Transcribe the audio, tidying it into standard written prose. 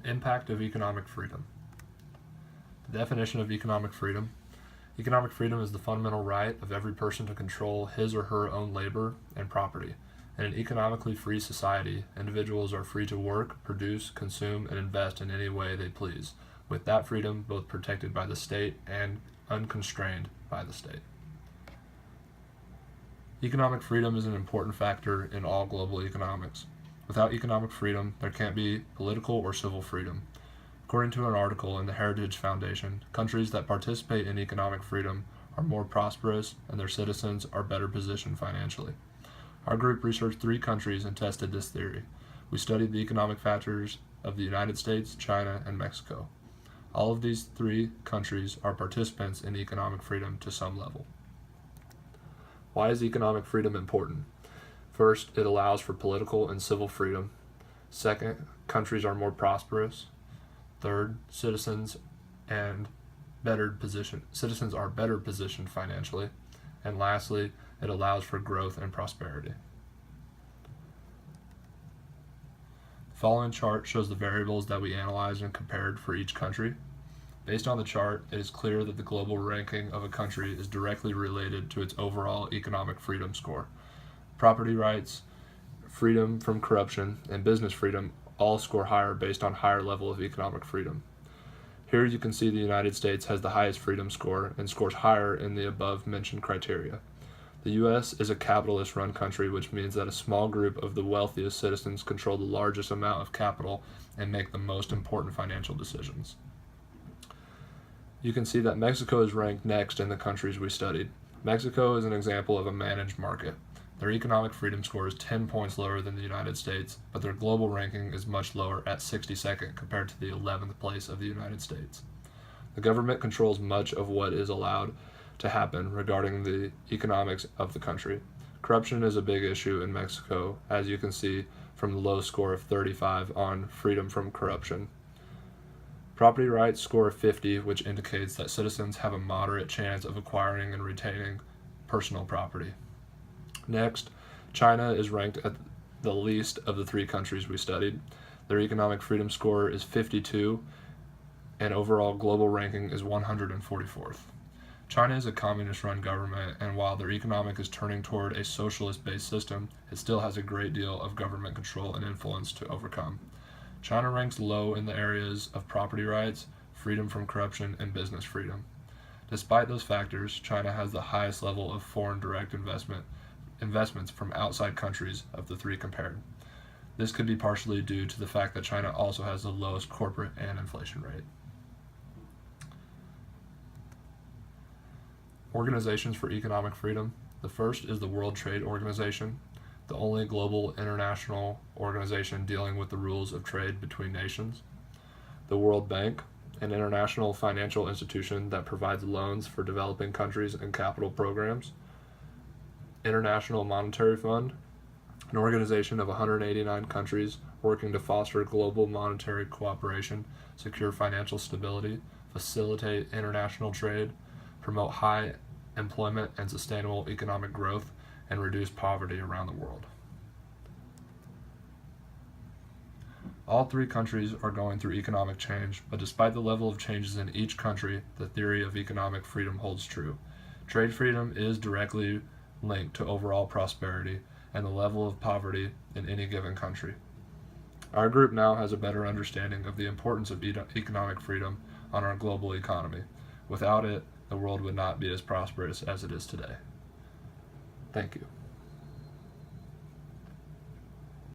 Impact of economic freedom. The definition of economic freedom. Economic freedom is the fundamental right of every person to control his or her own labor and property. In an economically free society, individuals are free to work, produce, consume, and invest in any way they please, with that freedom both protected by the state and unconstrained by the state. Economic freedom is an important factor in all global economics. Without economic freedom, there can't be political or civil freedom. According to an article in the Heritage Foundation, countries that participate in economic freedom are more prosperous and their citizens are better positioned financially. Our group researched 3 countries and tested this theory. We studied the economic factors of the United States, China, and Mexico. All of these 3 countries are participants in economic freedom to some level. Why is economic freedom important? First, it allows for political and civil freedom. Second, countries are more prosperous. Third, citizens are better positioned financially. And lastly, it allows for growth and prosperity. The following chart shows the variables that we analyzed and compared for each country. Based on the chart, it is clear that the global ranking of a country is directly related to its overall economic freedom score. Property rights, freedom from corruption, and business freedom all score higher based on higher level of economic freedom. Here you can see the United States has the highest freedom score and scores higher in the above mentioned criteria. The U.S. is a capitalist-run country, which means that a small group of the wealthiest citizens control the largest amount of capital and make the most important financial decisions. You can see that Mexico is ranked next in the countries we studied. Mexico is an example of a managed market. Their economic freedom score is 10 points lower than the United States, but their global ranking is much lower at 62nd compared to the 11th place of the United States. The government controls much of what is allowed to happen regarding the economics of the country. Corruption is a big issue in Mexico, as you can see from the low score of 35 on freedom from corruption. Property rights score of 50, which indicates that citizens have a moderate chance of acquiring and retaining personal property. Next, China is ranked at the least of the 3 countries we studied. Their economic freedom score is 52, and overall global ranking is 144th. China is a communist-run government, and while their economic is turning toward a socialist-based system, it still has a great deal of government control and influence to overcome. China ranks low in the areas of property rights, freedom from corruption, and business freedom. Despite those factors, China has the highest level of foreign direct investments from outside countries of the 3 compared. This could be partially due to the fact that China also has the lowest corporate and inflation rate. Organizations for economic freedom. The first is the World Trade Organization, the only global international organization dealing with the rules of trade between nations. The World Bank, an international financial institution that provides loans for developing countries and capital programs. International Monetary Fund, an organization of 189 countries working to foster global monetary cooperation, secure financial stability, facilitate international trade, promote high employment and sustainable economic growth, and reduce poverty around the world. All 3 countries are going through economic change, but despite the level of changes in each country, the theory of economic freedom holds true. Trade freedom is directly linked to overall prosperity and the level of poverty in any given country. Our group now has a better understanding of the importance of economic freedom on our global economy. Without it, the world would not be as prosperous as it is today. Thank you.